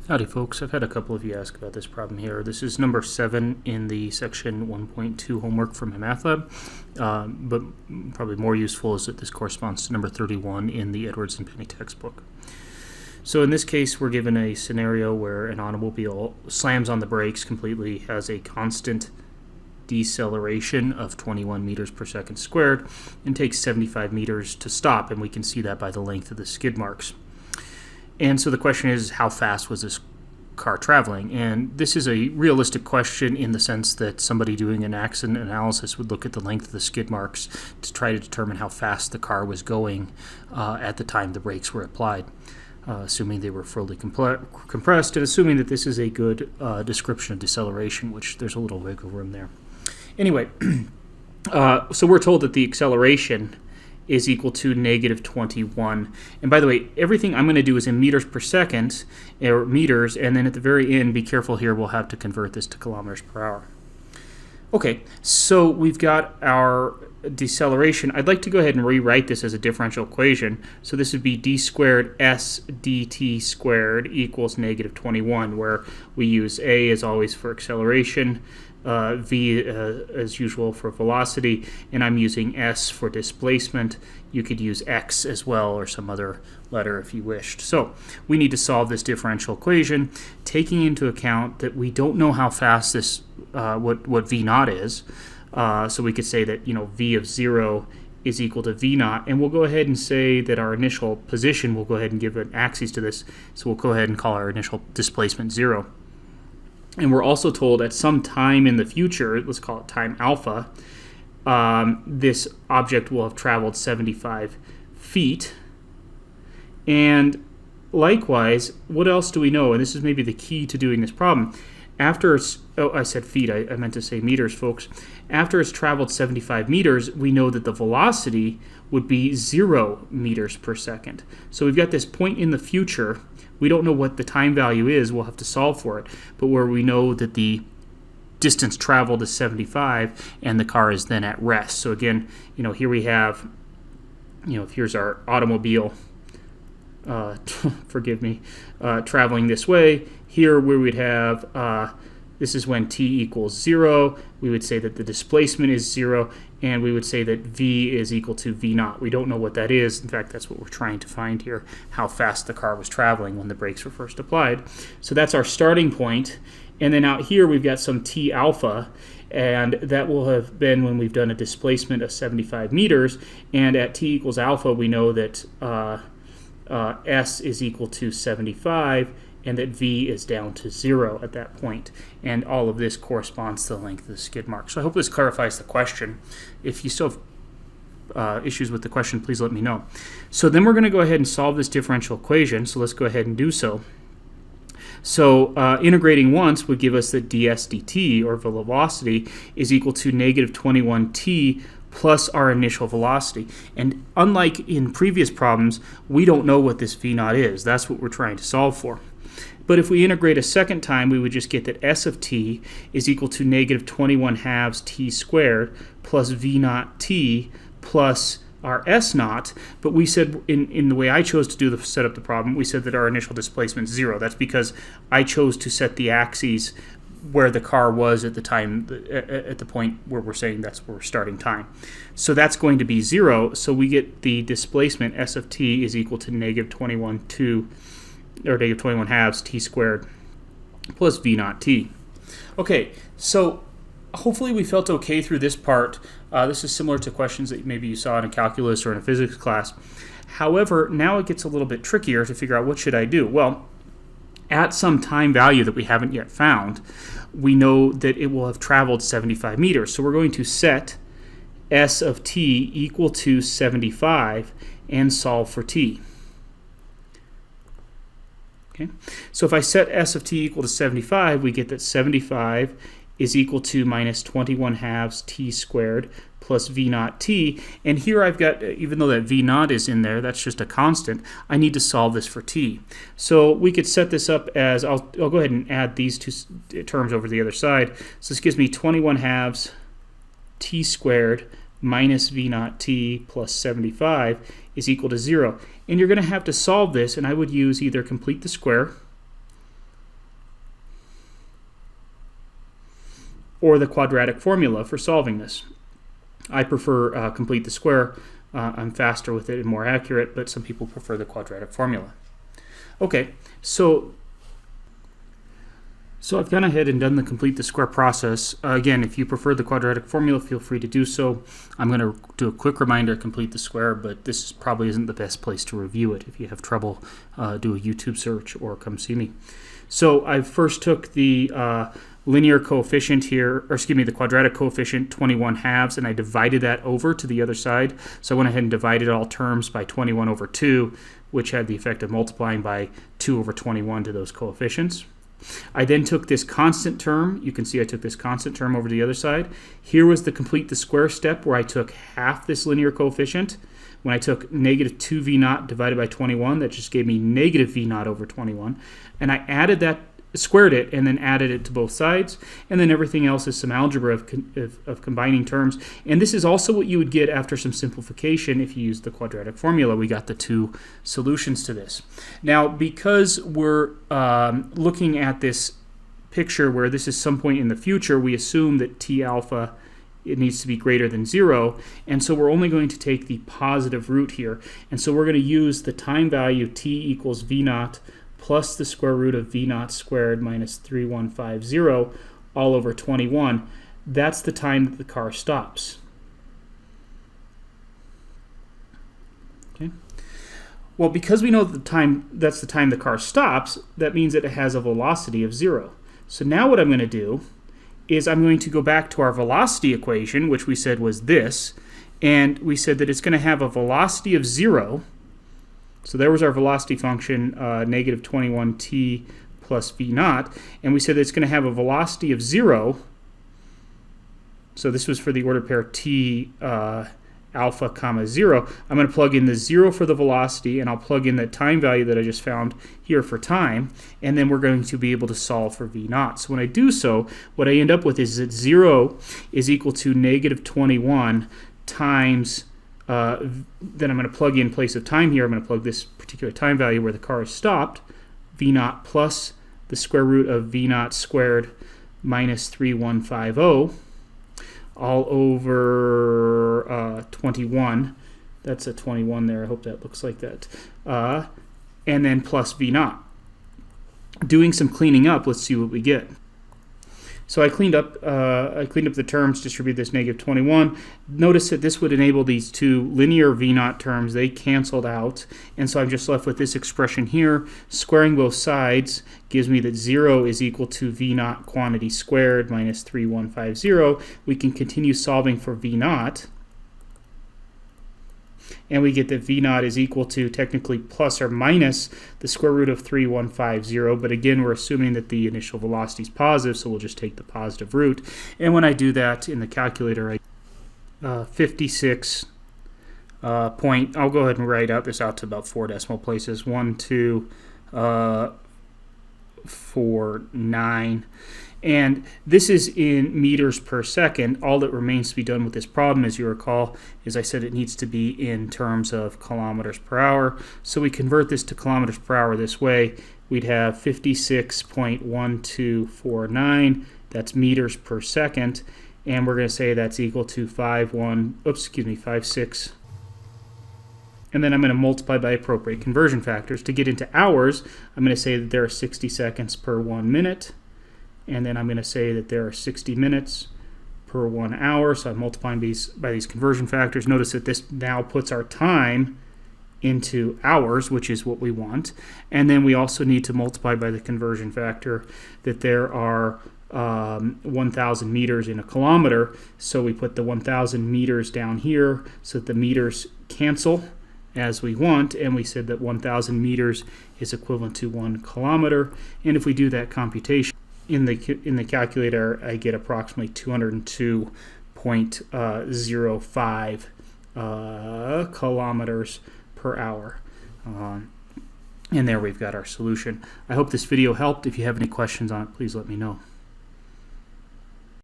Howdy folks, I've had a couple of you ask about this problem here. This is number 7 in the section 1.2 homework from my math lab, but probably more useful is that this corresponds to number 31 in the Edwards and Penney textbook. So in this case we're given a scenario where an automobile slams on the brakes completely, has a constant deceleration of 21 meters per second squared, and takes 75 meters to stop, and we can see that by the length of the skid marks. And so the question is, how fast was this car traveling? And this is a realistic question in the sense that somebody doing an accident analysis would look at the length of the skid marks to try to determine how fast the car was going at the time the brakes were applied, assuming they were fully compressed, and assuming that this is a good description of deceleration, which there's a little wiggle room there. Anyway, so we're told that the acceleration is equal to negative 21. And by the way, everything I'm going to do is in meters per second, or meters, and then at the very end, be careful here, we'll have to convert this to kilometers per hour. Okay, so we've got our deceleration. I'd like to go ahead and rewrite this as a differential equation. So this would be d squared s dt squared equals negative 21, where we use a as always for acceleration, v as usual for velocity, and I'm using s for displacement. You could use x as well, or some other letter if you wished. So we need to solve this differential equation, taking into account that we don't know how fast this what v naught is. So we could say that v of 0 is equal to v naught, and we'll go ahead and say that our initial position, we'll go ahead and give an axis to this, so we'll go ahead and call our initial displacement 0. And we're also told at some time in the future, let's call it time alpha, this object will have traveled 75 feet. And likewise, what else do we know? And this is maybe the key to doing this problem. After it's, I said feet, I meant to say meters, folks. After it's traveled 75 meters, we know that the velocity would be 0 meters per second. So we've got this point in the future. We don't know what the time value is. We'll have to solve for it. But where we know that the distance traveled is 75 and the car is then at rest. So again, here we have, here's our automobile, forgive me, traveling this way. Here where we'd have, this is when t equals 0. We would say that the displacement is 0, and we would say that v is equal to v naught. We don't know what that is. In fact, that's what we're trying to find here, how fast the car was traveling when the brakes were first applied. So that's our starting point. And then out here we've got some t alpha, and that will have been when we've done a displacement of 75 meters. And at t equals alpha, we know that s is equal to 75, and that v is down to 0 at that point. And all of this corresponds to the length of the skid mark. So I hope this clarifies the question. If you still have issues with the question, please let me know. So then we're going to go ahead and solve this differential equation. So let's go ahead and do so. So integrating once would give us that ds dt, or velocity, is equal to negative 21t plus our initial velocity. And unlike in previous problems, we don't know what this v naught is. That's what we're trying to solve for. But if we integrate a second time, we would just get that s of t is equal to negative 21 halves t squared plus v naught t plus our s naught. But we said, in the way I chose to set up the problem, we said that our initial displacement is 0. That's because I chose to set the axes where the car was at the time, at the point where we're saying that's where we're starting time. So that's going to be 0. So we get the displacement s of t is equal to negative 21 halves t squared plus v naught t. Okay, so hopefully we felt okay through this part. This is similar to questions that maybe you saw in a calculus or in a physics class. However, now it gets a little bit trickier to figure out what should I do. Well, at some time value that we haven't yet found, we know that it will have traveled 75 meters. So we're going to set s of t equal to 75 and solve for t. Okay. So if I set s of t equal to 75, we get that 75 is equal to minus 21 halves t squared plus v naught t. And here I've got, even though that v naught is in there, that's just a constant, I need to solve this for t. So we could set this up as, I'll go ahead and add these two terms over to the other side. So this gives me 21 halves t squared minus v naught t plus 75 is equal to 0. And you're going to have to solve this, and I would use either complete the square or the quadratic formula for solving this. I prefer complete the square. I'm faster with it and more accurate, but some people prefer the quadratic formula. Okay, so I've gone ahead and done the complete the square process. Again, if you prefer the quadratic formula, feel free to do so. I'm going to do a quick reminder, complete the square, but this probably isn't the best place to review it. If you have trouble, do a YouTube search or come see me. So I first took the linear coefficient here, or excuse me, the quadratic coefficient, 21 halves, and I divided that over to the other side. So I went ahead and divided all terms by 21 over 2, which had the effect of multiplying by 2 over 21 to those coefficients. I then took this constant term. You can see I took this constant term over to the other side. Here was the complete the square step where I took half this linear coefficient. When I took negative 2 v naught divided by 21, that just gave me negative v naught over 21. And I added that, squared it, and then added it to both sides. And then everything else is some algebra of combining terms. And this is also what you would get after some simplification if you use the quadratic formula. We got the two solutions to this. Now, because we're looking at this picture where this is some point in the future, we assume that T alpha, it needs to be greater than 0, and so we're only going to take the positive root here. And so we're going to use the time value T equals v naught plus the square root of v naught squared minus 3150 all over 21. That's the time that the car stops. Okay. Well, because we know that that's the time the car stops, that means that it has a velocity of 0. So now what I'm going to do is I'm going to go back to our velocity equation, which we said was this, and we said that it's going to have a velocity of 0. So there was our velocity function, negative 21t plus v naught, and we said that it's going to have a velocity of 0. So this was for the order pair t alpha comma 0. I'm going to plug in the 0 for the velocity, and I'll plug in that time value that I just found here for time, and then we're going to be able to solve for v naught. So when I do so, what I end up with is that 0 is equal to negative 21 times, then I'm going to plug in place of time here, I'm going to plug this particular time value where the car is stopped, v naught plus the square root of v naught squared minus 3150, all over 21. That's a 21 there. I hope that looks like that. And then plus v naught. Doing some cleaning up, let's see what we get. So I cleaned up the terms, distributed this negative 21. Notice that this would enable these two linear v naught terms. They canceled out, and so I'm just left with this expression here. Squaring both sides gives me that 0 is equal to v naught quantity squared minus 3150. We can continue solving for v naught, and we get that v naught is equal to technically plus or minus the square root of 3150, but again we're assuming that the initial velocity is positive, so we'll just take the positive root. And when I do that in the calculator, I 56 point, I'll go ahead and write this out to about 4 decimal places, 1, 2, 4, 9. And this is in meters per second. All that remains to be done with this problem, as you recall, is I said it needs to be in terms of kilometers per hour. So we convert this to kilometers per hour this way. We'd have 56.1249. That's meters per second. And we're going to say that's equal to 56. And then I'm going to multiply by appropriate conversion factors. To get into hours, I'm going to say that there are 60 seconds per 1 minute. And then I'm going to say that there are 60 minutes per 1 hour. So I'm multiplying these by these conversion factors. Notice that this now puts our time into hours, which is what we want. And then we also need to multiply by the conversion factor that there are 1,000 meters in a kilometer. So we put the 1,000 meters down here so that the meters cancel as we want, and we said that 1,000 meters is equivalent to 1 kilometer. And if we do that computation in the calculator, I get approximately 202.05 kilometers per hour. And there we've got our solution. I hope this video helped. If you have any questions on it, please let me know.